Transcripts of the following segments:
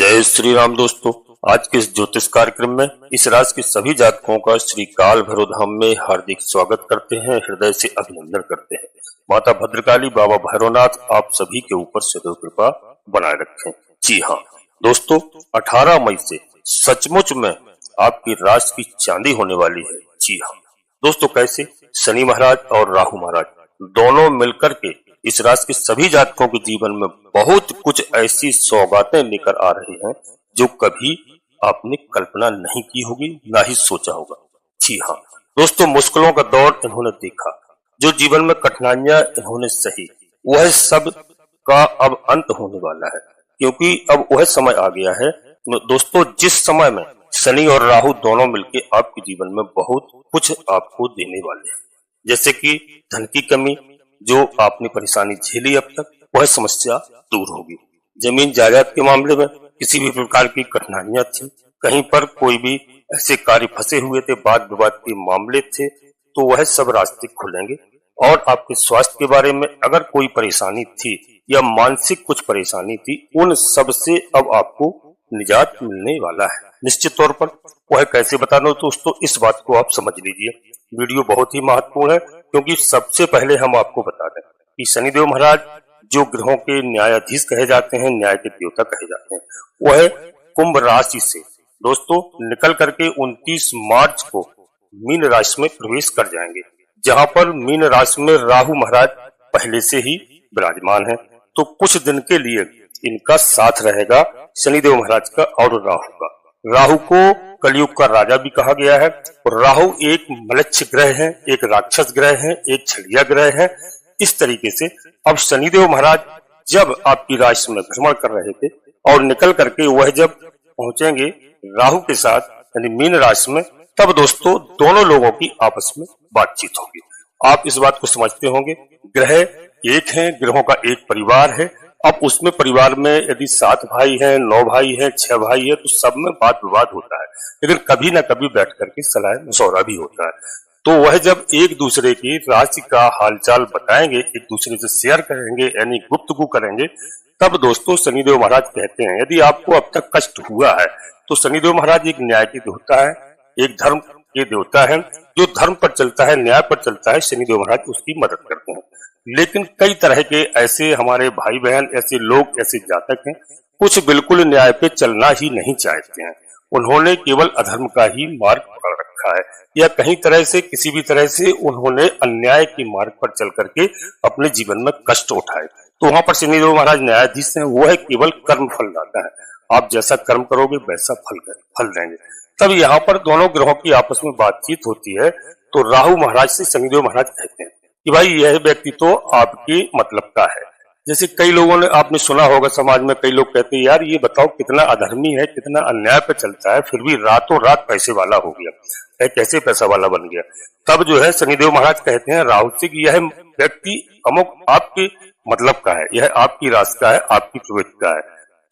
जय श्री राम दोस्तों। आज के इस ज्योतिष कार्यक्रम में इस राशि के सभी जातकों का श्री काल भैरव धाम में हार्दिक स्वागत करते हैं, हृदय से अभिनंदन करते हैं। माता भद्रकाली, बाबा भैरवनाथ आप सभी के ऊपर सदैव कृपा बनाए रखें। जी हाँ दोस्तों, 18 मई से सचमुच में आपकी राशि की चांदी होने वाली है। जी हाँ दोस्तों, कैसे शनि महाराज और राहु महाराज दोनों मिलकर के इस राशि के सभी जातकों के जीवन में बहुत कुछ ऐसी सौगातें लेकर आ रहे हैं जो कभी आपने कल्पना नहीं की होगी, ना ही सोचा होगा। जी हाँ दोस्तों, मुश्किलों का दौर इन्होंने देखा, जो जीवन में कठिनाइयां इन्होंने सही, वह सब का अब अंत होने वाला है, क्योंकि अब वह समय आ गया है दोस्तों जिस समय में शनि और राहु दोनों मिलकर आपके जीवन में बहुत कुछ आपको देने वाले हैं। जैसे कि धन की कमी, जो आपने परेशानी झेली अब तक, वह समस्या दूर होगी। जमीन जायदाद के मामले में किसी भी प्रकार की कठिनाइयां थी, कहीं पर कोई भी ऐसे कार्य फंसे हुए थे, वाद विवाद के मामले थे, तो वह सब रास्ते खुलेंगे। और आपके स्वास्थ्य के बारे में अगर कोई परेशानी थी या मानसिक कुछ परेशानी थी, उन सब से अब आपको निजात मिलने वाला है निश्चित तौर पर। वह कैसे बताना दोस्तों, इस बात को आप समझ लीजिए। वीडियो बहुत ही महत्वपूर्ण है, क्योंकि सबसे पहले हम आपको बता दें कि शनिदेव महाराज जो ग्रहों के न्यायाधीश कहे जाते हैं, न्याय के देवता कहे जाते हैं, वह कुंभ राशि से दोस्तों निकल करके 29 मार्च को मीन राशि में प्रवेश कर जाएंगे, जहां पर मीन राशि में राहु महाराज पहले से ही विराजमान है। तो कुछ दिन के लिए इनका साथ रहेगा शनिदेव महाराज का और राहु का। राहु को कलयुग का राजा भी कहा गया है, और राहु एक मलक्ष्य ग्रह है, एक राक्षस ग्रह है, एक छलिया ग्रह है। इस तरीके से अब शनिदेव महाराज जब आपकी राशि में भ्रमण कर रहे थे और निकल करके वह जब पहुंचेंगे राहु के साथ यानी मीन राशि में, तब दोस्तों दोनों लोगों की आपस में बातचीत होगी। आप इस बात को समझते होंगे, ग्रह एक है, ग्रहों का एक परिवार है। अब उसमें परिवार में यदि 7 भाई हैं, 9 भाई हैं, 6 भाई है, तो सब में बात विवाद होता है, लेकिन कभी ना कभी बैठ करके सलाह मशवरा भी होता है। तो वह जब एक दूसरे की राशि का हालचाल बताएंगे, एक दूसरे से शेयर करेंगे, यानी गुफ्तगू करेंगे, तब दोस्तों शनिदेव महाराज कहते हैं यदि आपको अब तक कष्ट हुआ है तो शनिदेव महाराज एक न्याय के देवता है, एक धर्म के देवता है। जो धर्म पर चलता है, न्याय पर चलता है, शनिदेव महाराज उसकी मदद करते हैं। लेकिन कई तरह के ऐसे हमारे भाई बहन, ऐसे लोग, ऐसे जातक हैं, कुछ बिल्कुल न्याय पे चलना ही नहीं चाहते हैं। उन्होंने केवल अधर्म का ही मार्ग पकड़ रखा है, या कहीं तरह से किसी भी तरह से उन्होंने अन्याय के मार्ग पर चल करके अपने जीवन में कष्ट उठाए। तो वहां पर शनिदेव महाराज न्यायाधीश हैं, वो है केवल कर्म फल दाता है। आप जैसा कर्म करोगे वैसा फल देंगे। तब यहाँ पर दोनों ग्रहों की आपस में बातचीत होती है, तो राहु महाराज से शनिदेव महाराज कहते हैं कि भाई यह व्यक्ति तो आपके मतलब का है। जैसे कई लोगों ने आपने सुना होगा, समाज में कई लोग कहते हैं यार ये बताओ कितना अधर्मी है, कितना अन्याय पे चलता है, फिर भी रातों रात पैसे वाला हो गया है, कैसे पैसा वाला बन गया। तब जो है शनिदेव महाराज कहते हैं राहु से कि यह व्यक्ति अमुक आपके मतलब का है, यह आपकी राशि का है, आपकी प्रवृत्ति का है।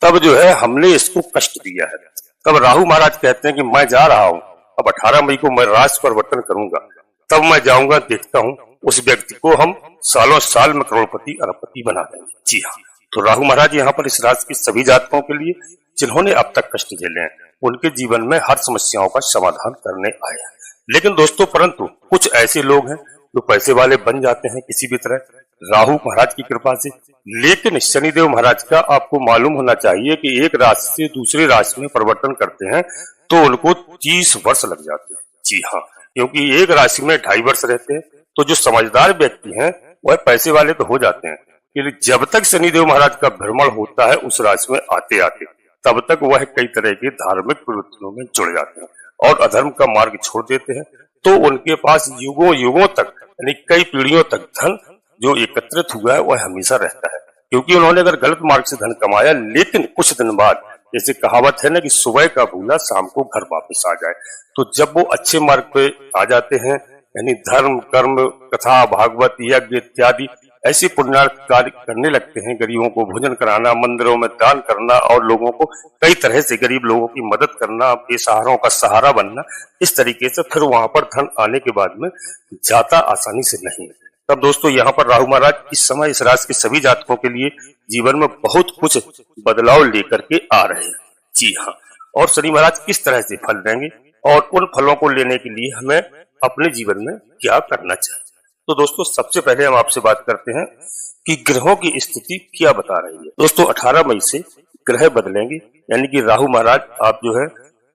तब जो है हमने इसको कष्ट दिया है। तब राहु महाराज कहते हैं कि मैं जा रहा हूँ, अब 18 मई को मैं राशि परिवर्तन करूंगा, तब मैं जाऊंगा, देखता हूँ उस व्यक्ति को हम सालों साल में करोड़पति अरबपति बना देंगे। जी हाँ, तो राहु महाराज यहाँ पर इस राशि के सभी जातकों के लिए जिन्होंने अब तक कष्ट झेले हैं, उनके जीवन में हर समस्याओं का समाधान करने आए हैं। लेकिन दोस्तों परंतु कुछ ऐसे लोग हैं जो पैसे वाले बन जाते हैं किसी भी तरह राहु महाराज की कृपा से। लेकिन शनिदेव महाराज का आपको मालूम होना चाहिए कि एक राशि से दूसरी राशि में परिवर्तन करते हैं तो उनको 30 वर्ष लग जाते हैं। जी हाँ, क्योंकि एक राशि में 2.5 वर्ष रहते हैं। तो जो समझदार व्यक्ति हैं वह पैसे वाले तो हो जाते हैं, कि जब तक शनिदेव महाराज का भ्रमण होता है उस राशि में आते आते, तब तक वह कई तरह की धार्मिक प्रवृत्तियों में जुड़ जाते हैं और अधर्म का मार्ग छोड़ देते हैं। तो उनके पास युगों युगों तक यानी कई पीढ़ियों तक धन जो एकत्रित हुआ है वह हमेशा रहता है, क्योंकि उन्होंने अगर गलत मार्ग से धन कमाया, लेकिन कुछ दिन बाद, जैसे कहावत है ना कि सुबह का भूला शाम को घर वापस आ जाए, तो जब वो अच्छे मार्ग पे आ जाते हैं, यानी धर्म, कर्म, कथा, भागवत, यज्ञ इत्यादि ऐसे पुण्यार्थ कार्य करने लगते हैं, गरीबों को भोजन कराना, मंदिरों में दान करना और लोगों को कई तरह से गरीब लोगों की मदद करना, बेसहारों का सहारा बनना, इस तरीके से फिर वहां पर धन आने के बाद में जाता आसानी से नहीं। तब दोस्तों यहाँ पर राहु महाराज इस समय इस राशि के सभी जातकों के लिए जीवन में बहुत कुछ बदलाव लेकर के आ रहे हैं। जी हाँ, और शनि महाराज किस तरह से फल देंगे और उन फलों को लेने के लिए हमें अपने जीवन में क्या करना चाहिए। तो दोस्तों सबसे पहले हम आपसे बात करते हैं कि ग्रहों की स्थिति क्या बता रही है। दोस्तों 18 मई से ग्रह बदलेंगे, यानी कि राहु महाराज आप जो है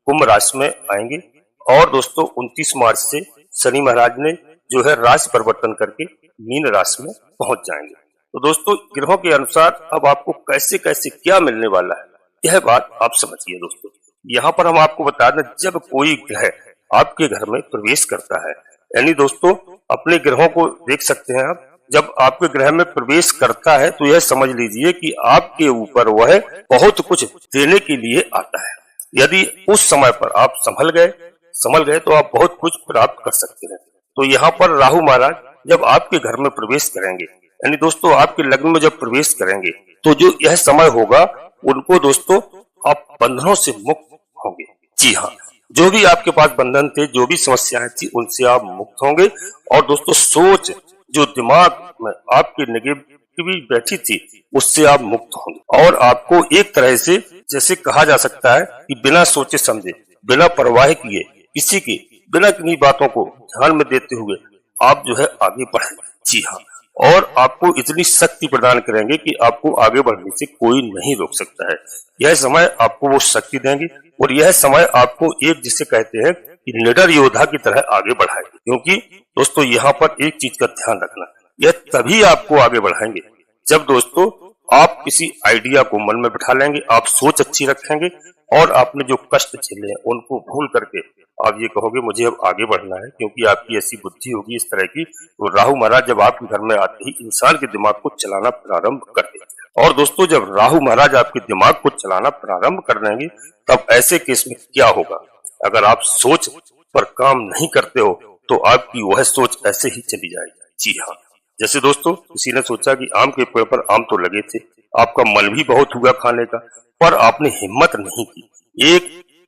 कुंभ राशि में आएंगे और दोस्तों 29 मार्च से शनि महाराज ने जो है राशि परिवर्तन करके मीन राशि में पहुंच जाएंगे। तो दोस्तों ग्रहों के अनुसार अब आपको कैसे कैसे क्या मिलने वाला है, यह बात आप समझिए। दोस्तों यहाँ पर हम आपको बता दें, जब कोई ग्रह आपके घर में प्रवेश करता है, यानी दोस्तों अपने ग्रहों को देख सकते हैं आप, जब आपके ग्रह में प्रवेश करता है तो यह समझ लीजिए कि आपके ऊपर वह बहुत कुछ देने के लिए आता है। यदि उस समय पर आप संभल गए तो आप बहुत कुछ प्राप्त कर सकते हैं। तो यहाँ पर राहु महाराज जब आपके घर में प्रवेश करेंगे, यानी दोस्तों आपके लग्न में जब प्रवेश करेंगे, तो जो यह समय होगा उनको दोस्तों आप बंधनों से मुक्त होंगे। जी हाँ, जो भी आपके पास बंधन थे, जो भी समस्याएं थी, उनसे आप मुक्त होंगे। और दोस्तों सोच जो दिमाग में आपकी नेगेटिविटी बैठी थी, उससे आप मुक्त होंगे और आपको एक तरह से जैसे कहा जा सकता है कि बिना सोचे समझे, बिना परवाह किए, किसी की बिना किन्हीं बातों को ध्यान में देते हुए आप जो है आगे बढ़ेंगे। जी हाँ, और आपको इतनी शक्ति प्रदान करेंगे कि आपको आगे बढ़ने से कोई नहीं रोक सकता है। यह समय आपको वो शक्ति देंगे और यह समय आपको एक जिसे कहते हैं कि निडर योद्धा की तरह आगे बढ़ाएंगे। क्योंकि दोस्तों यहाँ पर एक चीज का ध्यान रखना, यह तभी आपको आगे बढ़ाएंगे जब दोस्तों आप किसी आइडिया को मन में बिठा लेंगे, आप सोच अच्छी रखेंगे और आपने जो कष्ट झेले हैं उनको भूल करके आप ये कहोगे मुझे अब आगे बढ़ना है, क्योंकि आपकी ऐसी बुद्धि होगी इस तरह की। तो राहु महाराज जब आपके घर में आते ही इंसान के दिमाग को चलाना प्रारंभ कर देते हैं। और दोस्तों जब राहु महाराज आपके दिमाग को चलाना प्रारंभ कर देंगे, तब ऐसे केस में क्या होगा, अगर आप सोच पर काम नहीं करते हो तो आपकी वह सोच ऐसे ही चली जाएगी। जी हाँ, जैसे दोस्तों किसी ने सोचा कि आम के पेड़ पर आम तो लगे थे, आपका मन भी बहुत हुआ खाने का, पर आपने हिम्मत नहीं की एक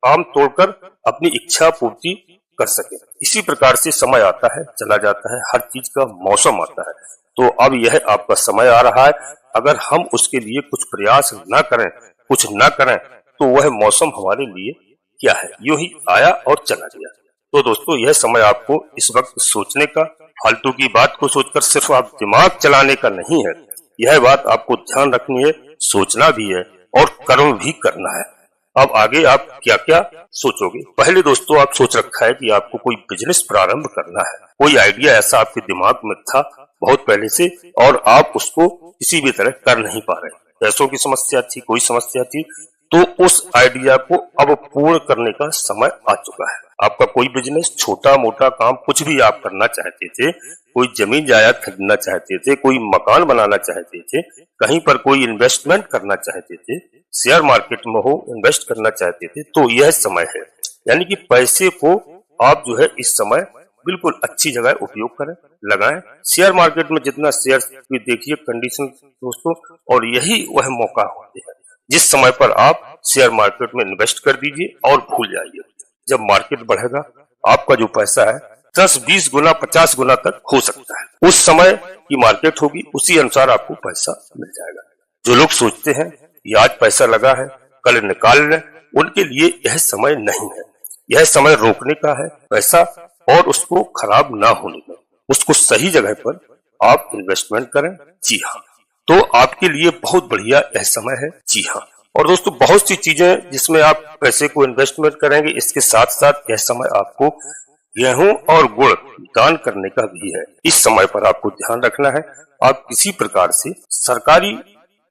आम तोड़कर अपनी इच्छा पूर्ति कर सके। इसी प्रकार से समय आता है चला जाता है, हर चीज का मौसम आता है। तो अब यह आपका समय आ रहा है, अगर हम उसके लिए कुछ प्रयास न करें, कुछ न करें, तो वह मौसम हमारे लिए क्या है, यूं ही आया और चला गया। तो दोस्तों यह समय आपको इस वक्त सोचने का, फालतू की बात को सोचकर सिर्फ आप दिमाग चलाने का नहीं है, यह बात आपको ध्यान रखनी है, सोचना भी है और कर्म भी करना है। अब आगे आप क्या क्या सोचोगे। पहले दोस्तों आप सोच रखा है कि आपको कोई बिजनेस प्रारंभ करना है, कोई आइडिया ऐसा आपके दिमाग में था बहुत पहले से और आप उसको किसी भी तरह कर नहीं पा रहे, पैसों की समस्या थी, कोई समस्या थी, तो उस आइडिया को अब पूर्ण करने का समय आ चुका है। आपका कोई बिजनेस, छोटा मोटा काम, कुछ भी आप करना चाहते थे, कोई जमीन जायदाद खरीदना चाहते थे, कोई मकान बनाना चाहते थे, कहीं पर कोई इन्वेस्टमेंट करना चाहते थे, शेयर मार्केट में हो इन्वेस्ट करना चाहते थे, तो यह समय है। यानी कि पैसे को आप जो है इस समय बिल्कुल अच्छी जगह उपयोग करें, लगाएं। शेयर मार्केट में जितना शेयर की देखिए कंडीशन दोस्तों, और यही वह मौका होते हैं जिस समय पर आप शेयर मार्केट में इन्वेस्ट कर दीजिए और भूल जाइए। जब मार्केट बढ़ेगा आपका जो पैसा है 10, 20 गुना, 50 गुना तक हो सकता है। उस समय की मार्केट होगी, उसी अनुसार आपको पैसा मिल जाएगा। जो लोग सोचते हैं कि आज पैसा लगा है कल निकाल लें, उनके लिए यह समय नहीं है। यह समय रोकने का है पैसा और उसको खराब ना होने का, उसको सही जगह पर आप इन्वेस्टमेंट करें। जी हाँ, तो आपके लिए बहुत बढ़िया यह समय है। जी हाँ, और दोस्तों बहुत सी चीजें जिसमें आप पैसे को इन्वेस्टमेंट करेंगे, इसके साथ साथ यह समय आपको गेहूं और गुड़ दान करने का भी है। इस समय पर आपको ध्यान रखना है, आप किसी प्रकार से सरकारी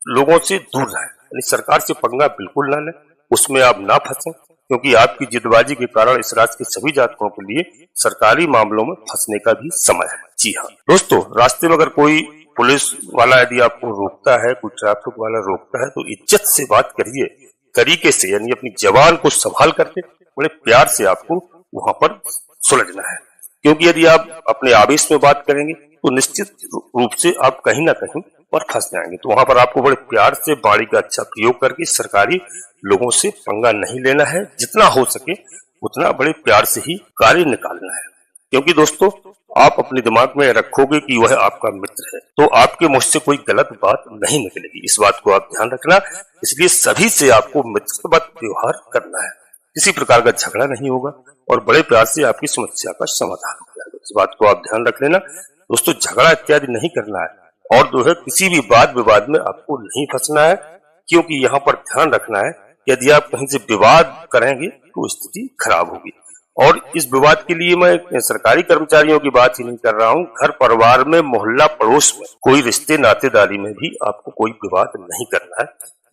लोगों से दूर रहें, यानी सरकार से पंगा बिल्कुल ना लें, उसमें आप ना फंसें, क्योंकि आपकी जिदबाजी के कारण इस राशि के सभी जातकों के लिए सरकारी मामलों में फंसने का भी समय है। जी हाँ दोस्तों, रास्ते में अगर कोई पुलिस वाला यदि आपको रोकता है, कोई ट्रैफिक वाला रोकता है, तो इज्जत से बात करिए, तरीके से, यानी अपनी जबान को संभाल करके बड़े प्यार से आपको वहां पर सुलझना है। क्योंकि यदि आप अपने आवेश में बात करेंगे तो निश्चित रूप से आप कहीं ना कहीं पर फंस जाएंगे। तो वहां पर आपको बड़े प्यार से वाणी का अच्छा प्रयोग करके सरकारी लोगों से पंगा नहीं लेना है, जितना हो सके उतना बड़े प्यार से ही कार्य निकालना है। क्योंकि दोस्तों आप अपने दिमाग में रखोगे कि वह आपका मित्र है तो आपके मुंह से कोई गलत बात नहीं निकलेगी। इस बात को आप ध्यान रखना। इसलिए सभी से आपको मित्रवत व्यवहार करना है, किसी प्रकार का झगड़ा नहीं होगा और बड़े प्यार से आपकी समस्या का समाधान हो जाएगा। इस बात को आप ध्यान रख लेना दोस्तों। झगड़ा इत्यादि नहीं करना है और जो है किसी भी वाद विवाद में आपको नहीं फंसना है, क्योंकि यहाँ पर ध्यान रखना है यदि आप कहीं से विवाद करेंगे तो स्थिति खराब होगी। और इस विवाद के लिए मैं सरकारी कर्मचारियों की बात ही नहीं कर रहा हूँ, घर परिवार में, मोहल्ला पड़ोस में, कोई रिश्ते नातेदारी में भी आपको कोई विवाद नहीं करना है।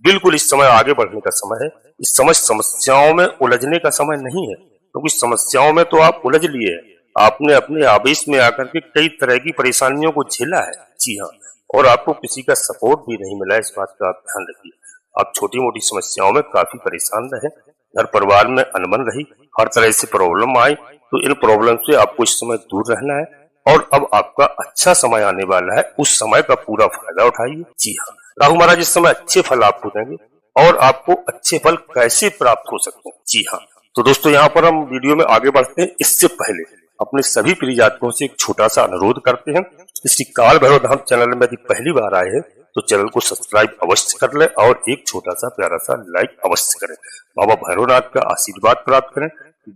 बिल्कुल इस समय आगे बढ़ने का समय है। इस समय समस्याओं में उलझने का समय नहीं है, क्योंकि समस्याओं में तो आप उलझ लिए हैं। आपने अपने आवेश में आकर के कई तरह की परेशानियों को झेला है। जी हाँ, और आपको किसी का सपोर्ट भी नहीं मिला। इस बात का आप ध्यान रखिए। आप छोटी मोटी समस्याओं में काफी परेशान रहे, घर परिवार में अनबन रही, हर तरह से प्रॉब्लम आई, तो इन प्रॉब्लम से आपको इस समय दूर रहना है। और अब आपका अच्छा समय आने वाला है, उस समय का पूरा फायदा उठाइए। जी हाँ, राहु महाराज इस समय अच्छे फल आपको देंगे। और आपको अच्छे फल कैसे प्राप्त हो सकते हैं? जी हाँ, तो दोस्तों यहाँ पर हम वीडियो में आगे बढ़ते हैं। इससे पहले अपने सभी प्रिय जातकों से एक छोटा सा अनुरोध करते हैं। श्री काल भैरव धाम चैनल में यदि पहली बार आए हैं तो चैनल को सब्सक्राइब अवश्य कर ले और एक छोटा सा प्यारा सा लाइक अवश्य करें। बाबा भैरवनाथ का आशीर्वाद प्राप्त करें।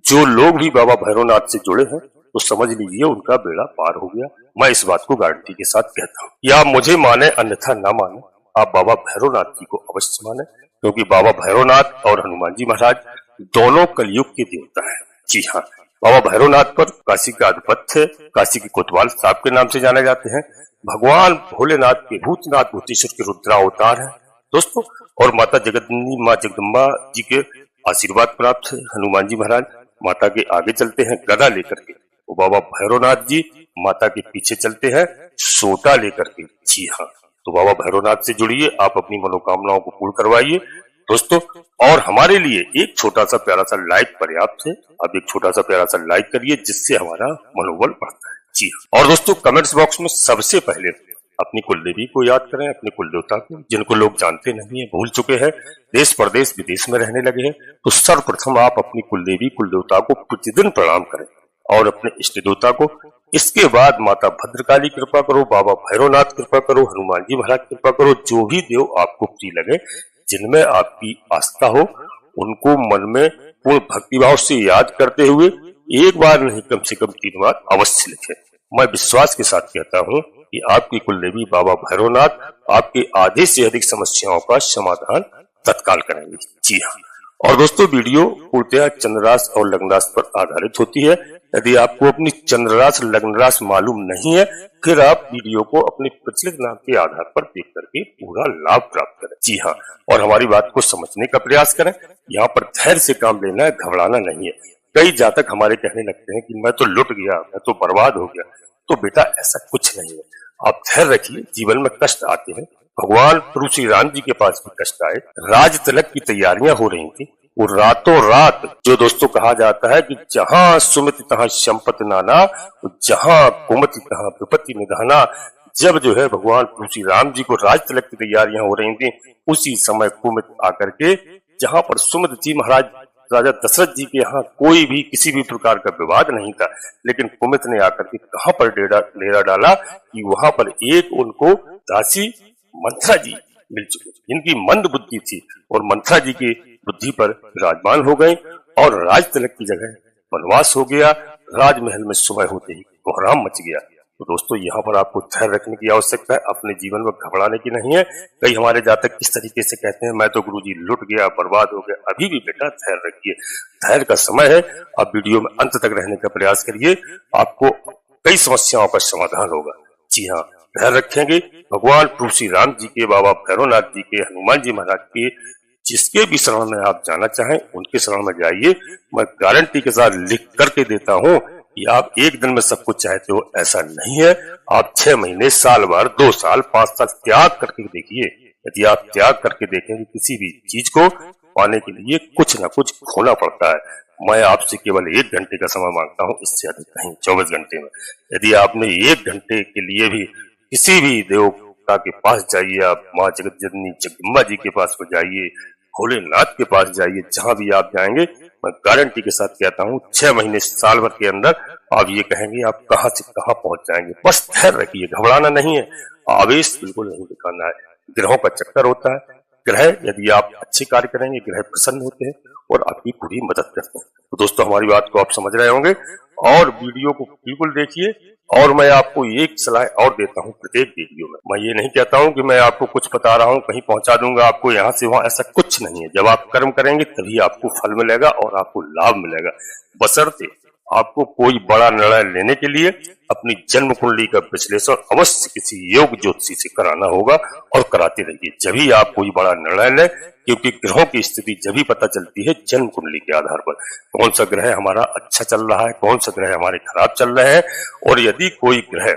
जो लोग भी बाबा भैरवनाथ से जुड़े हैं तो समझ लीजिए उनका बेड़ा पार हो गया। मैं इस बात को गारंटी के साथ कहता हूँ। या आप मुझे माने अन्यथा ना माने, आप बाबा भैरवनाथ जी को अवश्य माने, क्योंकि बाबा भैरवनाथ और हनुमान जी महाराज दोनों कलयुग के देवता है। जी हाँ, बाबा भैरवनाथ पर काशी का अधिपत्य है, काशी के कोतवाल साहब के नाम से जाने जाते हैं। भगवान भोलेनाथ के भूतनाथ भूतेश्वर के रुद्रावतार है दोस्तों। और माता जगदम्बा माँ जगदम्बा जी के आशीर्वाद प्राप्त है। हनुमान जी महाराज माता के आगे चलते हैं गदा लेकर के, वो बाबा भैरवनाथ जी माता के पीछे चलते हैं सोटा लेकर के। जी हाँ, तो बाबा भैरवनाथ से जुड़िए, आप अपनी मनोकामनाओं को पूर्ण करवाइए दोस्तों। और हमारे लिए एक छोटा सा प्यारा सा लाइक पर्याप्त है। आप एक छोटा सा प्यारा सा लाइक करिए, जिससे हमारा मनोबल बढ़ता है। जी हाँ, और दोस्तों कमेंट्स बॉक्स में सबसे पहले अपनी कुलदेवी को याद करें, अपने कुलदेवता को, जिनको लोग जानते नहीं है, भूल चुके हैं, देश प्रदेश विदेश में रहने लगे हैं, तो सर्वप्रथम आप अपनी कुलदेवी कुलदेवता को प्रतिदिन प्रणाम करें और अपने इष्ट देवता को। इसके बाद माता भद्रकाली कृपा करो, बाबा भैरवनाथ कृपा करो, हनुमान जी महाराज कृपा करो। जो भी देव आपको प्रिय लगे, जिनमें आपकी आस्था हो, उनको मन में पूर्ण भक्तिभाव से याद करते हुए एक बार नहीं कम से कम 3 बार अवश्य लिखें। मैं विश्वास के साथ कहता हूँ कि आपकी कुलदेवी बाबा भैरवनाथ आपके आधे से अधिक समस्याओं का समाधान तत्काल करेंगे। जी हाँ, और दोस्तों वीडियो पूर्णतः चंद्रराशि और लग्न राशि पर आधारित होती है। यदि आपको अपनी चंद्रराशि लग्न राशि मालूम नहीं है, फिर आप वीडियो को अपने प्रचलित नाम के आधार पर देख करके पूरा लाभ प्राप्त करें। जी हाँ, और हमारी बात को समझने का प्रयास करें। यहाँ पर धैर्य से काम लेना है, घबराना नहीं है। कई जातक हमारे कहने लगते हैं कि मैं तो लुट गया, मैं तो बर्बाद हो गया। तो बेटा ऐसा कुछ नहीं है, आप धैर्य रखिए। जीवन में कष्ट आते हैं, भगवान प्रभु श्री राम जी के पास भी कष्ट आए, राज तिलक की तैयारियां हो रही थी, वो रातों रात, जो दोस्तों कहा जाता है कि जहां सुमति तहां संपत्ति नाना, जहां कुमति तहां विपत्ति निधाना। जब जो है भगवान प्रभु श्री राम जी को राज तिलक की तैयारियां हो रही थी, उसी समय कुमति आकर के, जहां पर सुमति जी महाराज राजा दशरथ जी के यहाँ कोई भी किसी भी प्रकार का विवाद नहीं था, लेकिन कुमित ने आकर के कहां पर डेरा डाला कि वहां पर एक उनको दासी मंथरा जी मिल चुके, जिनकी मंद बुद्धि थी और मंथरा जी की बुद्धि पर विराजमान हो गए और राज तिलक की जगह वनवास हो गया। राजमहल में सुबह होते ही कोहराम मच गया। तो दोस्तों यहाँ पर आपको धैर्य रखने की आवश्यकता है, अपने जीवन में घबराने की नहीं है। कई हमारे जातक इस तरीके से कहते हैं मैं तो गुरुजी लुट गया, बर्बाद हो गया। अभी भी बेटा धैर्य रखिए, धैर्य का समय है। आप वीडियो में अंत तक रहने का प्रयास करिए, आपको कई समस्याओं का समाधान होगा। जी हाँ, धैर्य रखेंगे। भगवान प्रभु श्री राम जी के, बाबा भैरवनाथ जी के, हनुमान जी महाराज के, जिसके भी शरण में आप जाना चाहें उनके शरण में जाइए। मैं गारंटी के साथ लिख करके देता हूँ कि आप एक दिन में सब कुछ चाहते हो, ऐसा नहीं है। आप 6 महीने, साल भर, 2 साल, 5 साल त्याग करके देखिए। यदि आप त्याग करके देखेंगे किसी भी चीज को पाने के लिए कुछ ना कुछ खोना पड़ता है। मैं आपसे केवल 1 घंटे का समय मांगता हूँ, इससे अधिक नहीं। 24 घंटे में यदि आपने 1 घंटे के लिए भी किसी भी देवता के पास जाइए, आप माँ जगत जननी जगदम्बा जी के पास जाइए, भोलेनाथ के पास जाइए, जहां भी आप जाएंगे मैं गारंटी के साथ कहता हूँ 6 महीने साल भर के अंदर आप ये कहेंगे आप कहां से कहां पहुंच जाएंगे। बस धैर्य रखिए, घबराना नहीं है, आवेश बिल्कुल नहीं दिखाना है। ग्रहों का चक्कर होता है, ग्रह यदि आप अच्छे कार्य करेंगे ग्रह प्रसन्न होते हैं और आपकी पूरी मदद करते हैं। तो दोस्तों हमारी बात को आप समझ रहे होंगे और वीडियो को बिल्कुल देखिए। और मैं आपको एक सलाह और देता हूँ प्रत्येक वीडियो में, मैं ये नहीं कहता हूँ कि मैं आपको कुछ बता रहा हूँ कहीं पहुंचा दूंगा आपको यहाँ से वहां, ऐसा कुछ नहीं है। जब आप कर्म करेंगे तभी आपको फल मिलेगा और आपको लाभ मिलेगा, बशर्ते आपको कोई बड़ा निर्णय लेने के लिए अपनी जन्म कुंडली का विश्लेषण अवश्य किसी योग ज्योतिषी से कराना होगा और कराते रहिए, जभी आप कोई बड़ा निर्णय लें। क्योंकि ग्रहों की स्थिति जभी पता चलती है जन्म कुंडली के आधार पर, कौन सा ग्रह हमारा अच्छा चल रहा है, कौन सा ग्रह हमारे खराब चल रहे हैं। और यदि कोई ग्रह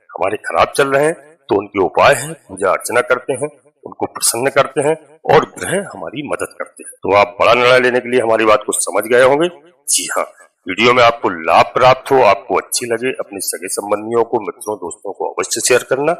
हमारे खराब चल रहे हैं तो उनके उपाय हैं, पूजा अर्चना करते हैं, उनको प्रसन्न करते हैं और ग्रह हमारी मदद करते हैं। तो आप बड़ा निर्णय लेने के लिए हमारी बात को समझ गए होंगे। जी हाँ, वीडियो में आपको लाभ प्राप्त हो, आपको अच्छी लगे, अपने सगे संबंधियों को, मित्रों, दोस्तों को अवश्य शेयर करना।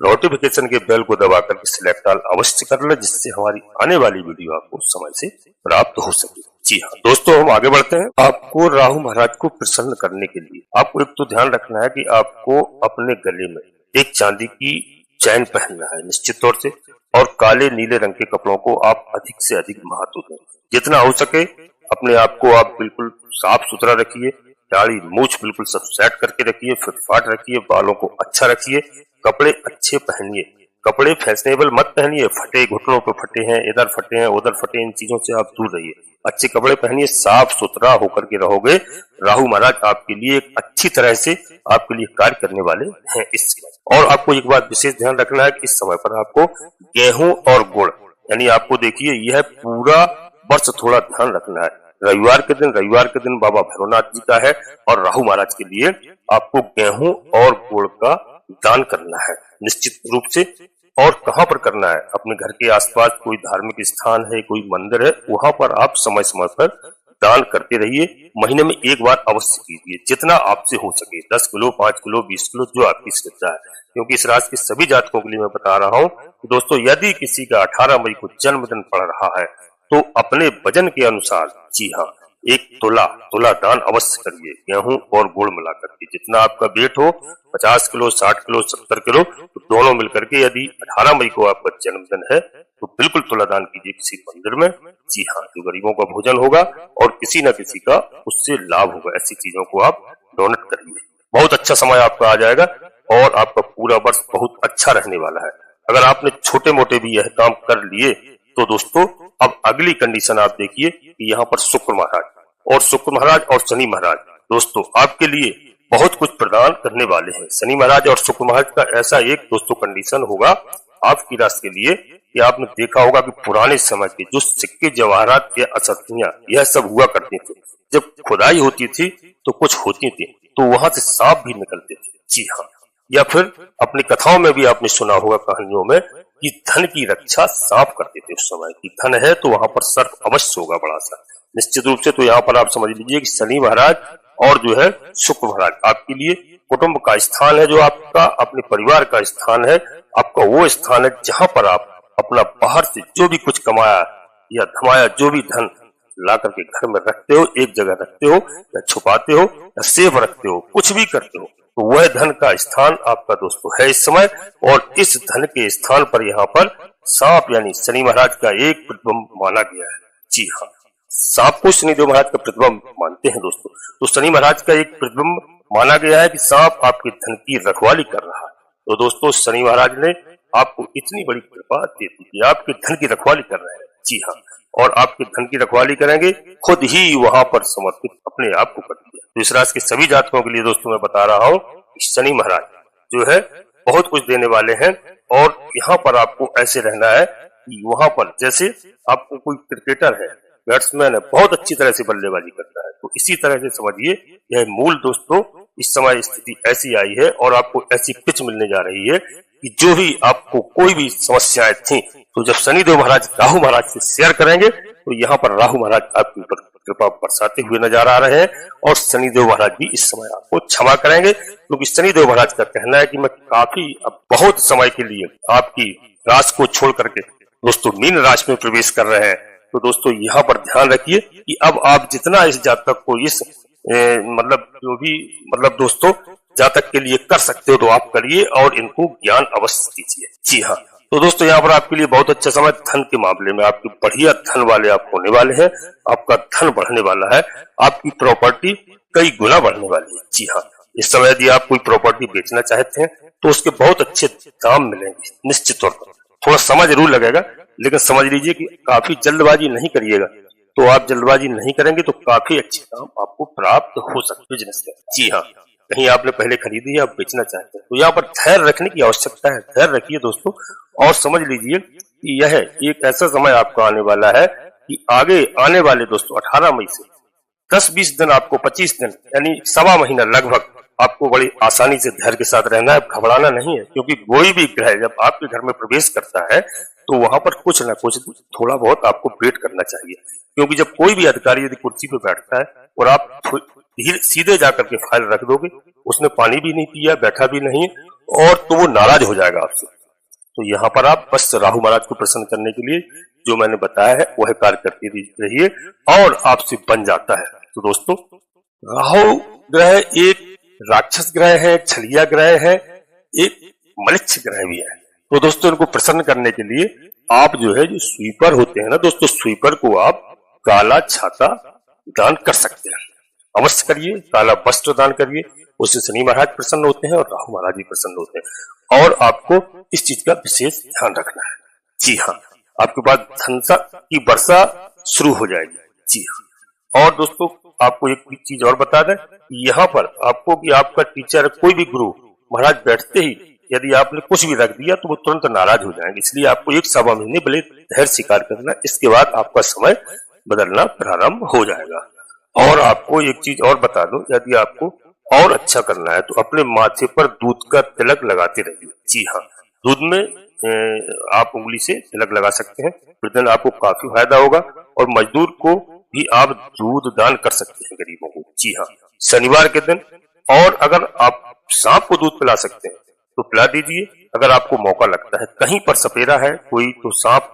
नोटिफिकेशन के बेल को दबा करके सिलेक्ट ऑल अवश्य कर ले, जिससे हमारी आने वाली वीडियो आपको समय से प्राप्त हो सके। जी हाँ दोस्तों, हम आगे बढ़ते हैं। आपको राहु महाराज को प्रसन्न करने के लिए आपको एक तो ध्यान रखना है कि आपको अपने गले में एक चांदी की चैन पहनना है निश्चित तौर से, और काले नीले रंग के कपड़ों को आप अधिक से अधिक महत्व दें। जितना हो सके अपने आप को आप बिल्कुल साफ सुथरा रखिए, दाढ़ी मूछ बिल्कुल सब सेट करके रखिए, फिटफाट रखिए, बालों को अच्छा रखिए, कपड़े अच्छे पहनिए, कपड़े फैशनेबल मत पहनिए, फटे घुटनों पे फटे हैं, इधर फटे हैं उधर फटे, इन चीजों से आप दूर रहिए। अच्छे कपड़े पहनिए, साफ सुथरा होकर के रहोगे, राहु महाराज आपके लिए एक अच्छी तरह से आपके लिए कार्य करने वाले हैं इस समय। और आपको एक बात विशेष ध्यान रखना है कि इस समय पर आपको गेहूं और गुड़, यानी आपको देखिए यह पूरा वर्ष थोड़ा ध्यान रखना है। रविवार के दिन बाबा भैरवनाथ जी का है और राहु महाराज के लिए आपको गेहूं और गुड़ का दान करना है निश्चित रूप से। और कहां पर करना है? अपने घर के आसपास कोई धार्मिक स्थान है, कोई मंदिर है, वहां पर आप समय समय पर दान करते रहिए। महीने में एक बार अवश्य कीजिए, जितना आपसे हो सके, 10 किलो, 5 किलो, 20 किलो, जो आपकी श्रद्धा है। क्योंकि इस राशि के सभी जातकों के लिए मैं बता रहा हूँ दोस्तों, यदि किसी का 18 मई को जन्मदिन पड़ रहा है तो अपने वजन के अनुसार, जी हाँ, 1 तुला दान अवश्य करिए, गेहूं और गुड़ मिलाकर के। जितना आपका वेट हो, 50 किलो, 60 किलो, 70 किलो, तो दोनों मिलकर के, यदि 18 मई को आपका जन्मदिन है तो बिल्कुल तुला दान कीजिए किसी मंदिर में। जी हाँ, जो गरीबों का भोजन होगा और किसी न किसी का उससे लाभ होगा, ऐसी चीजों को आप डोनेट करिए। बहुत अच्छा समय आपका आ जाएगा और आपका पूरा वर्ष बहुत अच्छा रहने वाला है। अगर आपने छोटे मोटे भी यह काम कर लिए तो दोस्तों अब अगली कंडीशन आप देखिए कि यहाँ पर शुक्र महाराज और शनि महाराज दोस्तों आपके लिए बहुत कुछ प्रदान करने वाले हैं। शनि महाराज और शुक्र महाराज का ऐसा एक दोस्तों कंडीशन होगा आपकी राशि के लिए कि आपने देखा होगा कि पुराने समय के जो सिक्के, जवाहरात या असथियां यह सब हुआ करती थी, जब खुदाई होती थी तो कुछ होती थी तो वहां से सांप भी निकलते थे। जी हाँ, या फिर अपनी कथाओं में भी आपने सुना होगा, कहानियों में, कि धन की रक्षा सांप करते थे उस समय। कि धन है तो वहां पर सर्प अवश्य होगा बड़ा सा निश्चित रूप से। तो यहाँ पर आप समझ लीजिए कि शनि महाराज और जो है शुक्र महाराज आपके लिए कुटुंब का स्थान है, जो आपका अपने परिवार का स्थान है, आपका वो स्थान है जहां पर आप अपना बाहर से जो भी कुछ कमाया या धमाया, जो भी धन ला करके घर में रखते हो, एक जगह रखते हो या छुपाते हो या सेव रखते हो, कुछ भी करते हो, तो वह धन का स्थान आपका दोस्तों है इस समय। और इस धन के स्थान पर यहाँ पर सांप यानी शनि महाराज का एक प्रतिबिंब माना गया है। जी हाँ, सांप को शनिदेव महाराज का प्रतिबिंब मानते हैं दोस्तों। तो शनि महाराज का एक प्रतिबिंब माना गया है कि सांप आपके धन की रखवाली कर रहा है। तो दोस्तों शनि महाराज ने आपको इतनी बड़ी कृपा दे दी कि आपके धन की रखवाली कर रहे हैं। जी हाँ, और आपके धन की रखवाली करेंगे, खुद ही वहां पर समर्पित अपने आप को कर दिया। तो इस राशि के सभी जातकों के लिए दोस्तों मैं बता रहा हूँ शनि महाराज जो है बहुत कुछ देने वाले हैं। और यहाँ पर आपको ऐसे रहना है कि वहां पर जैसे आपको कोई क्रिकेटर है, बैट्समैन है, बहुत अच्छी तरह से बल्लेबाजी करता है, तो इसी तरह से समझिए यह मूल दोस्तों इस समय स्थिति ऐसी आई है और आपको ऐसी पिच मिलने जा रही है कि जो भी आपको कोई भी समस्याएं थी, तो जब शनिदेव महाराज राहु महाराज से शेयर करेंगे तो यहाँ पर राहु महाराज आपके ऊपर कृपा बरसाते हुए नजर आ रहे हैं। और शनिदेव महाराज भी इस समय आपको क्षमा करेंगे, क्योंकि शनिदेव महाराज का कहना है कि मैं काफी अब बहुत समय के लिए आपकी राशि को छोड़ करके दोस्तों मीन राशि में प्रवेश कर रहे हैं। तो दोस्तों यहाँ पर ध्यान रखिए कि अब आप जितना इस जातक को इस मतलब जो भी मतलब दोस्तों जातक के लिए कर सकते हो तो आप करिए और इनको ज्ञान अवश्य दीजिए। जी हाँ, तो दोस्तों यहाँ पर आपके लिए बहुत अच्छा समय धन के मामले में आपके बढ़िया धन वाले आप होने वाले हैं। आपका धन बढ़ने वाला है, आपकी प्रॉपर्टी कई गुना बढ़ने वाली है। जी हाँ, इस समय यदि आप कोई प्रॉपर्टी बेचना चाहते हैं तो उसके बहुत अच्छे दाम मिलेंगे निश्चित तौर पर। थोड़ा समय जरूर लगेगा, लेकिन समझ लीजिए कि काफी जल्दबाजी नहीं करिएगा। तो आप जल्दबाजी नहीं करेंगे तो काफी अच्छे दाम आपको प्राप्त हो सकते बिजनेस में। जी हाँ, कहीं आपने पहले खरीदी है, आप बेचना चाहते हैं तो यहाँ पर धैर्य रखने की आवश्यकता है। धैर्य रखिए दोस्तों, और समझ लीजिए कि यह एक ऐसा समय आपका आने वाला है कि आगे आने वाले दोस्तों 18 मई से 10-20 दिन आपको 25 दिन यानी सवा महीना लगभग आपको बड़ी आसानी से धैर्य के साथ रहना है, घबराना नहीं है। क्योंकि कोई भी ग्रह जब आपके घर में प्रवेश करता है तो वहां पर कुछ न कुछ थोड़ा बहुत आपको वेट करना चाहिए। क्योंकि जब कोई भी अधिकारी यदि कुर्सी पे बैठता है और आप सीधे जाकर के फाइल रख दोगे, उसने पानी भी नहीं पिया, बैठा भी नहीं, और तो वो नाराज हो जाएगा आपसे। तो यहाँ पर आप बस राहु महाराज को प्रसन्न करने के लिए जो मैंने बताया है वह कार्य करते रहिए और आपसे बन जाता है। तो दोस्तों, राहु ग्रह एक राक्षस ग्रह है, छलिया ग्रह है, एक मलिच्छ ग्रह भी है। तो दोस्तों, इनको प्रसन्न करने के लिए आप जो है जो स्वीपर होते हैं ना दोस्तों, स्वीपर को आप काला छाता दान कर सकते हैं। अवश्य करिए, काला वस्त्र दान करिए, उससे शनि महाराज प्रसन्न होते हैं और राहु महाराज भी प्रसन्न होते हैं। और आपको इस चीज का विशेष ध्यान रखना है। जी हाँ, आपके पास धन की वर्षा शुरू हो जाएगी। जी हाँ, और दोस्तों आपको एक चीज और बता दें, यहाँ पर आपको कि आपका टीचर कोई भी गुरु महाराज बैठते ही यदि आपने कुछ भी रख दिया तो वो तुरंत नाराज हो जाएंगे। इसलिए आपको एक सवा महीने भले धैर्य स्वीकार करना, इसके बाद आपका समय बदलना प्रारंभ हो जाएगा। और आपको एक चीज और बता दो, यदि आपको और अच्छा करना है तो अपने माथे पर दूध का तिलक लगाते रहिए। जी हाँ, दूध में आप उंगली से तिलक लगा सकते हैं, प्रतिदिन आपको काफी फायदा होगा। और मजदूर को भी आप दूध दान कर सकते हैं, गरीबों को। जी हाँ, शनिवार के दिन। और अगर आप सांप को दूध पिला सकते हैं तो पिला दीजिए। अगर आपको मौका लगता है कहीं पर सपेरा है, कोई तो सांप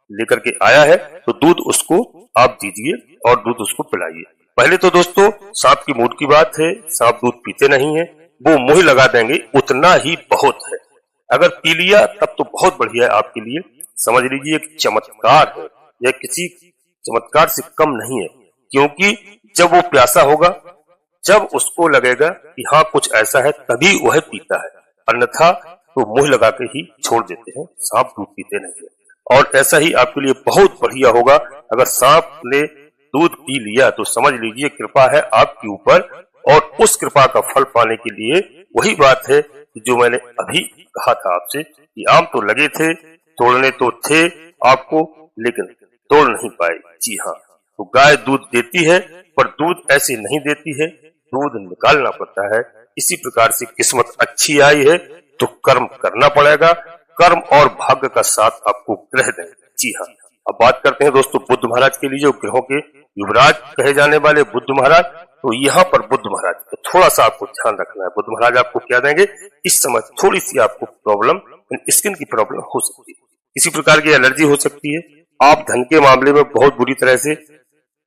लेकर के आया है, तो दूध उसको आप दीजिए और दूध उसको पिलाइए। पहले तो दोस्तों सांप की मूड की बात है, सांप दूध पीते नहीं है, वो मुंह लगा देंगे, उतना ही बहुत है। अगर पी लिया तब तो बहुत बढ़िया है आपके लिए। समझ लीजिए एक चमत्कार है, यह किसी चमत्कार से कम नहीं है। क्योंकि जब वो प्यासा होगा, जब उसको लगेगा कि हाँ कुछ ऐसा है, तभी वह पीता है, अन्यथा तो मुंह लगा के ही छोड़ देते हैं। सांप दूध पीते नहीं है। और ऐसा ही आपके लिए बहुत बढ़िया होगा, अगर सांप ने दूध पी लिया तो समझ लीजिए कृपा है आपके ऊपर। और उस कृपा का फल पाने के लिए वही बात है जो मैंने अभी कहा था आपसे कि आम तो लगे थे, तोड़ने तो थे आपको, लेकिन तोड़ नहीं पाए। जी हाँ, तो गाय दूध देती है पर दूध ऐसे नहीं देती है, दूध निकालना पड़ता है। इसी प्रकार से किस्मत अच्छी आई है तो कर्म करना पड़ेगा, कर्म और भाग्य का साथ आपको ग्रह देंगे। जी हाँ, अब बात करते हैं दोस्तों बुध महाराज के लिए, जो ग्रहों के युवराज कहे जाने वाले बुध महाराज। तो यहाँ पर बुध महाराज तो थोड़ा सा आपको ध्यान रखना है। बुध महाराज आपको क्या देंगे, इस समय थोड़ी सी आपको प्रॉब्लम, स्किन की प्रॉब्लम हो सकती है, किसी प्रकार की एलर्जी हो सकती है। आप धन के मामले में बहुत बुरी तरह से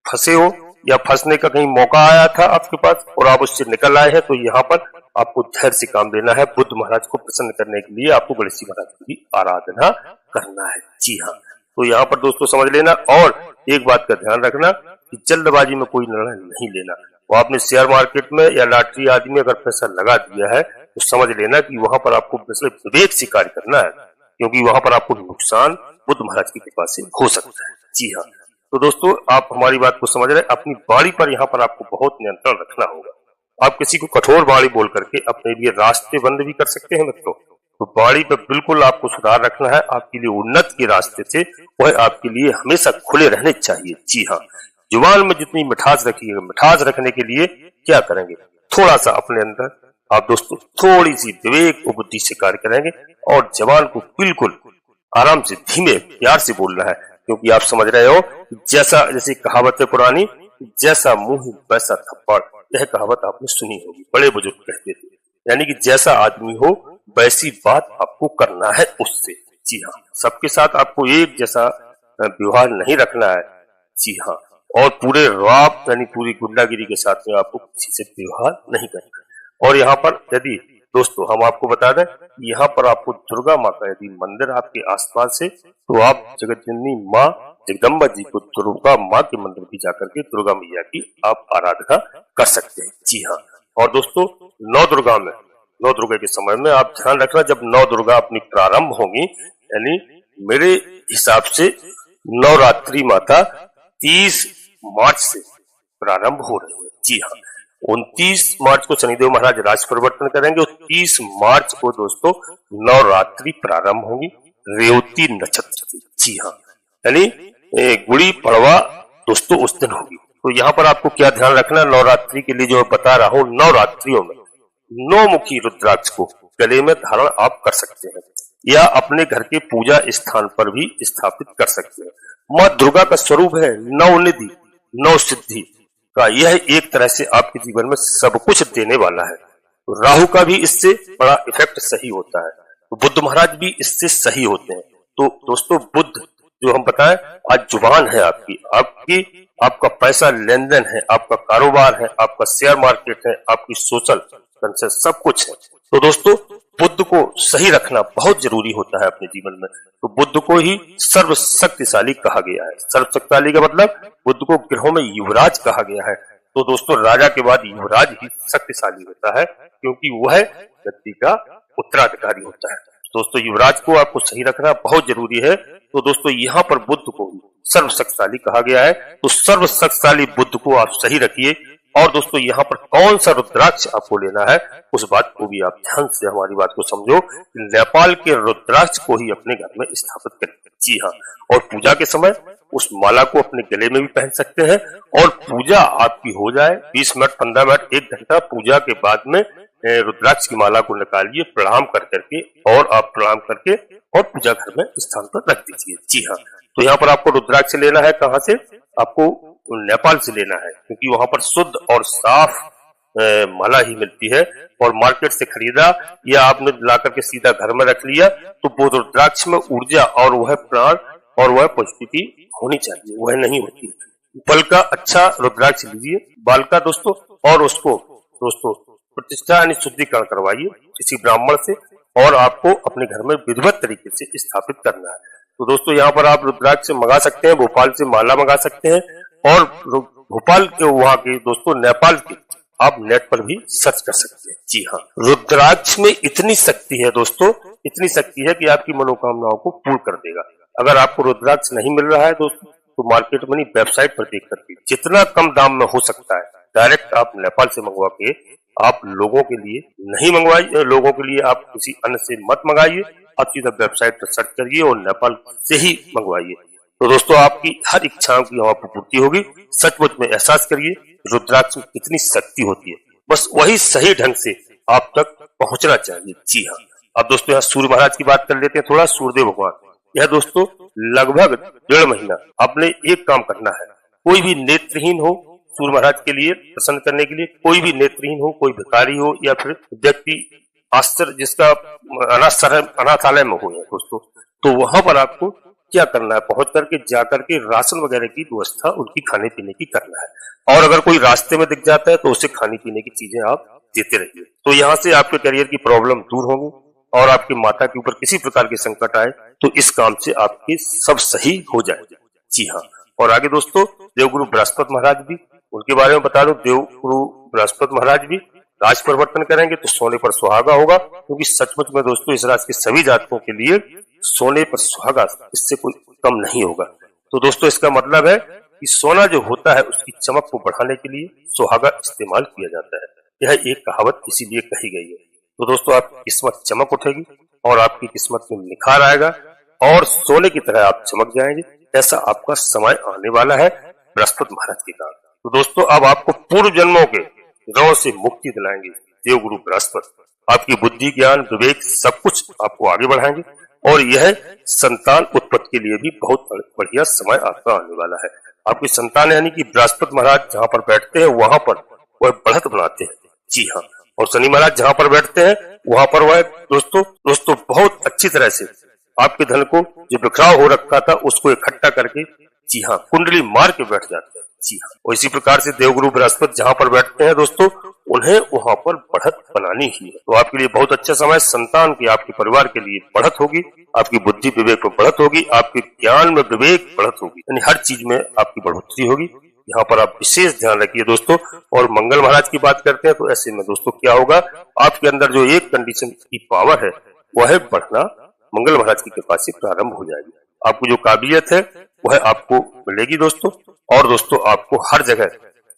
फंसे हो या फंसने का कहीं मौका आया था आपके पास और आप उससे निकल आए हैं, तो यहाँ पर आपको धैर्य से काम लेना है। बुध महाराज को प्रसन्न करने के लिए आपको गणेश जी महाराज की आराधना करना है। जी हाँ, तो यहाँ पर दोस्तों समझ लेना। और एक बात का ध्यान रखना कि जल्दबाजी में कोई निर्णय नहीं लेना। वो आपने शेयर मार्केट में या लॉटरी आदि में अगर पैसा लगा दिया है तो समझ लेना कि वहां पर आपको विवेक से कार्य करना है, क्योंकि वहां पर आपको नुकसान बुध महाराज की कृपा से हो सकता है। जी हाँ, तो दोस्तों आप हमारी बात को समझ रहे हैं। अपनी वाणी पर यहाँ पर आपको बहुत नियंत्रण रखना होगा। आप किसी को कठोर वाणी बोल करके अपने लिए रास्ते बंद भी कर सकते हैं मित्रों। तो वाणी पर बिल्कुल आपको सुधार रखना है। आपके लिए उन्नत के रास्ते थे वह आपके लिए हमेशा खुले रहने चाहिए। जी हाँ, जुबान में जितनी मिठास रखिएगा, मिठास रखने के लिए क्या करेंगे, थोड़ा सा अपने अंदर आप दोस्तों थोड़ी सी विवेक और बुद्धि से कार्य करेंगे और जबान को बिल्कुल आराम से धीमे प्यार से बोलना है। क्योंकि आप समझ रहे हो, जैसी कहावत है पुरानी, जैसा मुंह वैसा थप्पड़, यह कहावत आपने सुनी होगी, बड़े बुजुर्ग कहते थे। यानी कि जैसा आदमी हो वैसी बात आपको करना है उससे। जी हाँ, सबके साथ आपको एक जैसा व्यवहार नहीं रखना है। जी हाँ, और पूरे रौब यानी पूरी गुंडागिरी के साथ में आपको किसी से व्यवहार नहीं करना है। और यहाँ पर यदि दोस्तों हम आपको बता दें, यहाँ पर आपको दुर्गा माँ का यदि मंदिर आपके आसपास है तो आप जगत जननी माँ जगदम्बा जी को दुर्गा माँ के मंदिर भी जाकर के दुर्गा मैया की आप आराधना कर सकते हैं। जी हाँ, और दोस्तों नौ दुर्गा के समय में आप ध्यान रखना, जब नौ दुर्गा अपनी प्रारंभ होंगी, यानी मेरे हिसाब से नवरात्रि माता 30 मार्च से प्रारंभ हो रही है। जी हाँ, 29 मार्च को शनिदेव महाराज राशि परिवर्तन करेंगे और 30 मार्च को दोस्तों नवरात्रि प्रारंभ होगी रेवती नक्षत्र की। जी हाँ, यानी गुड़ी पड़वा दोस्तों उस दिन होगी। तो यहाँ पर आपको क्या ध्यान रखना, नवरात्रि के लिए जो मैं बता रहा हूँ, नवरात्रियों में 9 मुखी रुद्राक्ष को गले में धारण आप कर सकते हैं या अपने घर के पूजा स्थान पर भी स्थापित कर सकते हैं। माँ दुर्गा का स्वरूप है नवनिधि, नव सिद्धि का। यह एक तरह से आपके जीवन में सब कुछ देने वाला है। तो राहु का भी इससे बड़ा इफेक्ट सही होता है, तो बुद्ध महाराज भी इससे सही होते हैं। तो दोस्तों बुद्ध जो हम बताएं, आज जुबान है आपका पैसा लेन देन है, आपका कारोबार है, आपका शेयर मार्केट है, आपकी सोशल कंसेप्ट सब कुछ है। तो दोस्तों बुद्ध को सही रखना बहुत जरूरी होता है अपने जीवन में। तो बुद्ध को ही सर्वशक्तिशाली कहा गया है। सर्वशक्तिशाली का मतलब बुद्ध को ग्रहों में युवराज कहा गया है। तो दोस्तों राजा के बाद युवराज ही शक्तिशाली होता है, क्योंकि वह व्यक्ति का उत्तराधिकारी होता है। दोस्तों युवराज को आपको सही रखना बहुत जरूरी है। तो दोस्तों यहाँ पर बुद्ध को सर्वशक्तिशाली कहा गया है, तो सर्वशक्तिशाली बुद्ध को आप सही रखिए। और दोस्तों यहाँ पर कौन सा रुद्राक्ष आपको लेना है, उस बात को भी आप ध्यान से हमारी बात को समझो। नेपाल के रुद्राक्ष को ही अपने घर में स्थापित करें। जी हाँ, और पूजा के समय उस माला को अपने गले में भी पहन सकते हैं। और पूजा आपकी हो जाए 20 मिनट, 15 मिनट, 1 घंटा पूजा के बाद में रुद्राक्ष की माला को निकालिए, प्रणाम कर करके, और आप प्रणाम करके और पूजा घर में स्थान पर रख दीजिए। जी हाँ, तो यहाँ पर आपको रुद्राक्ष लेना है कहाँ से, आपको नेपाल से लेना है, क्योंकि वहां पर शुद्ध और साफ माला ही मिलती है। और मार्केट से खरीदा या आपने ला करके सीधा घर में रख लिया, तो वो रुद्राक्ष में ऊर्जा और वह प्राण और वह पॉजिटिविटी होनी चाहिए, वह नहीं होती। बल का अच्छा रुद्राक्ष लीजिए, बाल का दोस्तों, और उसको दोस्तों प्रतिष्ठा यानी शुद्धिकरण करवाइए किसी ब्राह्मण से, और आपको अपने घर में विधिवत तरीके से स्थापित करना है। तो दोस्तों यहाँ पर आप रुद्राक्ष मंगा सकते हैं, भोपाल से माला मंगा सकते हैं, और भोपाल के वहां के दोस्तों नेपाल के आप नेट पर भी सर्च कर सकते हैं। जी हाँ, रुद्राक्ष में इतनी शक्ति है दोस्तों, इतनी शक्ति है कि आपकी मनोकामनाओं को पूर्ण कर देगा। अगर आपको रुद्राक्ष नहीं मिल रहा है दोस्तों, तो मार्केट में वेबसाइट पर देख करके जितना कम दाम में हो सकता है डायरेक्ट आप नेपाल से मंगवा के आप लोगों के लिए नहीं मंगवाइए, लोगों के लिए आप किसी अन्य से मत मंगाइए, आप सीधा वेबसाइट पर सर्च करिए और नेपाल से ही मंगवाइए। तो दोस्तों आपकी हर इच्छाओं की वहां पर पूर्ति होगी। सचमुच में एहसास करिए रुद्राक्ष में कितनी शक्ति होती है, बस वही सही ढंग से आप तक पहुंचना चाहिए। जी हाँ, अब दोस्तों यहाँ सूर्य महाराज की बात कर लेते हैं थोड़ा। सूर्यदेव भगवान, यह दोस्तों लगभग 1.5 महीना आपने एक काम करना है। कोई भी नेत्रहीन हो, सूर्य महाराज के लिए प्रसन्न करने के लिए, कोई भी नेत्रहीन हो, कोई भिखारी हो या फिर व्यक्ति आश्चर्य जिसका अनाथालय में हो दोस्तों, तो वहां पर आपको क्या करना है, पहुंच करके जाकर के राशन वगैरह की व्यवस्था उनकी खाने पीने की करना है। और अगर कोई रास्ते में दिख जाता है तो उसे खाने पीने की चीजें आप देते रहिए। तो यहाँ से आपके करियर की प्रॉब्लम दूर होगी, और आपकी माता के ऊपर किसी प्रकार के संकट आए तो इस काम से आपके सब सही हो जाएगा। जी हाँ, और आगे दोस्तों देवगुरु बृहस्पति महाराज भी, उनके बारे में बता दो। देवगुरु बृहस्पति महाराज भी राशि परिवर्तन करेंगे तो सोने पर सुहागा होगा, क्योंकि सचमुच में दोस्तों इस राशि के सभी जातकों के लिए सोने पर सुहागा इससे कोई कम नहीं होगा। तो दोस्तों इसका मतलब है कि सोना जो होता है उसकी चमक को बढ़ाने के लिए सुहागा इस्तेमाल किया जाता है। यह एक कहावत इसीलिए कही गई है। तो दोस्तों आपकी किस्मत चमक उठेगी और आपकी किस्मत में निखार आएगा और सोने की तरह आप चमक जाएंगे। ऐसा आपका समय आने वाला है बृहस्पति महाराज के कारण। तो दोस्तों अब आपको पूर्व जन्मों के ग्रहों से मुक्ति दिलाएंगे देवगुरु बृहस्पति। आपकी बुद्धि, ज्ञान, विवेक सब कुछ आपको आगे बढ़ाएंगे, और यह संतान उत्पत्ति के लिए भी बहुत बढ़िया समय आपका आने वाला है। आपकी संतान यानी कि बृहस्पति महाराज जहाँ पर बैठते हैं वहां पर वह बढ़त बनाते हैं। जी हाँ, और शनि महाराज जहाँ पर बैठते हैं वहां पर वह दोस्तों बहुत अच्छी तरह से आपके धन को जो बिखराव हो रखा था उसको इकट्ठा करके जी हाँ कुंडली मार के बैठ जाते हैं। जी हाँ, और इसी प्रकार से देवगुरु बृहस्पति जहाँ पर बैठते हैं दोस्तों, उन्हें वहां पर बढ़त बनानी ही है। तो आपके लिए बहुत अच्छा समय, संतान की, आपके परिवार के लिए बढ़त होगी, आपकी बुद्धि विवेक में बढ़त होगी, आपके ज्ञान में विवेक बढ़त होगी, यानी हर चीज में आपकी बढ़ोतरी होगी। यहाँ पर आप विशेष ध्यान रखिए दोस्तों। और मंगल महाराज की बात करते हैं तो ऐसे में दोस्तों क्या होगा, आपके अंदर जो एक कंडीशन की पावर है वह है बढ़ना मंगल महाराज की कृपा से प्रारंभ हो जाएगी। आपको जो काबिलियत है वह आपको मिलेगी दोस्तों। और दोस्तों आपको हर जगह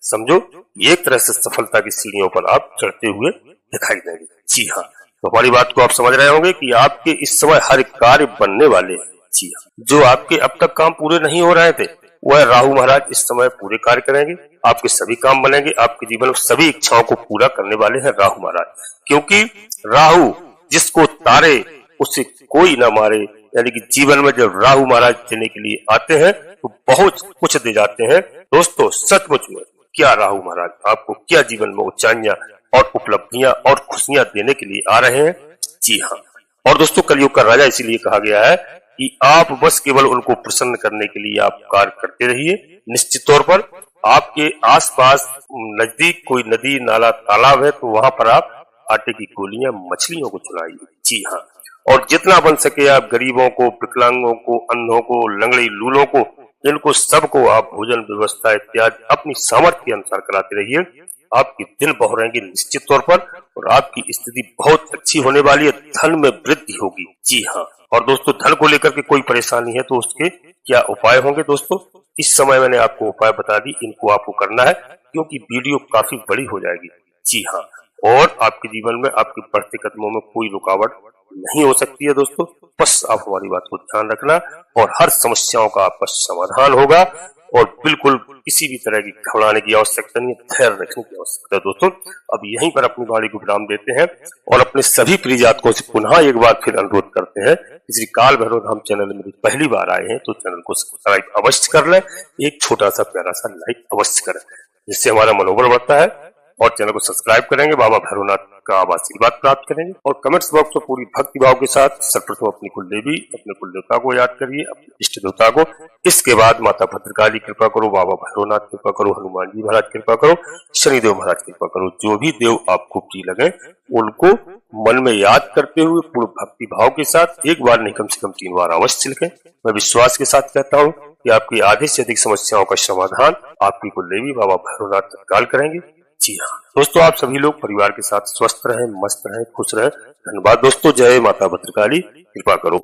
समझो एक तरह से सफलता की सीढ़ियों पर आप चढ़ते हुए दिखाई देंगे। जी हाँ, तो हमारी बात को आप समझ रहे होंगे कि आपके इस समय हर कार्य बनने वाले हैं। जी हाँ, जो आपके अब तक काम पूरे नहीं हो रहे थे वह राहु महाराज इस समय पूरे कार्य करेंगे, आपके सभी काम बनेंगे, आपके जीवन में सभी इच्छाओं को पूरा करने वाले हैं राहु महाराज। क्योंकि राहु जिसको तारे उसे कोई ना मारे, यानी कि जीवन में जब राहु महाराज देने के लिए आते हैं तो बहुत कुछ दे जाते हैं दोस्तों। सचमुच में क्या राहु महाराज आपको क्या जीवन में ऊंचाइयां और उपलब्धियां और खुशियां देने के लिए आ रहे हैं। जी हाँ, और दोस्तों कलयुग का राजा इसीलिए कहा गया है कि आप बस केवल उनको प्रसन्न करने के लिए आप कार्य करते रहिए। निश्चित तौर पर आपके आसपास नजदीक कोई नदी नाला तालाब है तो वहां पर आप आटे की गोलियां मछलियों को चुराइए। जी हाँ, और जितना बन सके आप गरीबों को, विकलांगों को, अंधों को, लंगड़ी लूलों को, इनको सबको आप भोजन व्यवस्था इत्यादि अपनी सामर्थ्य के अनुसार कराते रहिए। आपके दिन बहुरेंगे निश्चित तौर पर और आपकी स्थिति बहुत अच्छी होने वाली है, धन में वृद्धि होगी। जी हाँ, और दोस्तों धन को लेकर के कोई परेशानी है तो उसके क्या उपाय होंगे दोस्तों, इस समय मैंने आपको उपाय बता दी, इनको आपको करना है क्योंकि वीडियो काफी बड़ी हो जाएगी। जी हाँ, और आपके जीवन में आपके बढ़ते कदमों में कोई रुकावट नहीं हो सकती है दोस्तों। बस आप हमारी बात को ध्यान रखना और हर समस्याओं का आपका समाधान होगा और बिल्कुल किसी भी तरह की घबराने की आवश्यकता नहीं है, धैर्य रखने की आवश्यकता है दोस्तों। अब यहीं पर अपनी वाणी को विराम देते हैं और अपने सभी प्रिय जातकों से पुनः एक बार फिर अनुरोध करते हैं, श्री काल भैरव धाम चैनल में पहली बार आए हैं तो चैनल को सब्सक्राइब अवश्य कर लें, एक छोटा सा प्यारा सा लाइक अवश्य करें, जिससे हमारा मनोबल बढ़ता है। और चैनल को सब्सक्राइब करेंगे, बाबा भैरवनाथ का आप आशीर्वाद प्राप्त करेंगे। और कमेंट्स बॉक्स में पूरी भक्ति भाव के साथ सर्वप्रथम अपनी कुल देवी, अपने कुल देवता को याद करिए, अपने इष्ट देवता को। इसके बाद माता भद्रकाली कृपा करो, बाबा भैरवनाथ कृपा करो, हनुमान जी महाराज कृपा करो, शनिदेव महाराज कृपा करो। जो भी देव आपको प्रिय लगे उनको मन में याद करते हुए पूर्ण भक्ति भाव के साथ एक बार नहीं कम से कम 3 बार अवश्य लिखें। मैं विश्वास के साथ कहता हूँ कि आपकी आधे से अधिक समस्याओं का समाधान आपकी कुल देवी बाबा भैरवनाथ तत्काल करेंगे। जी हाँ दोस्तों, आप सभी लोग परिवार के साथ स्वस्थ रहें, मस्त रहें, खुश रहें। धन्यवाद दोस्तों। जय माता भद्रकाली, कृपा करो।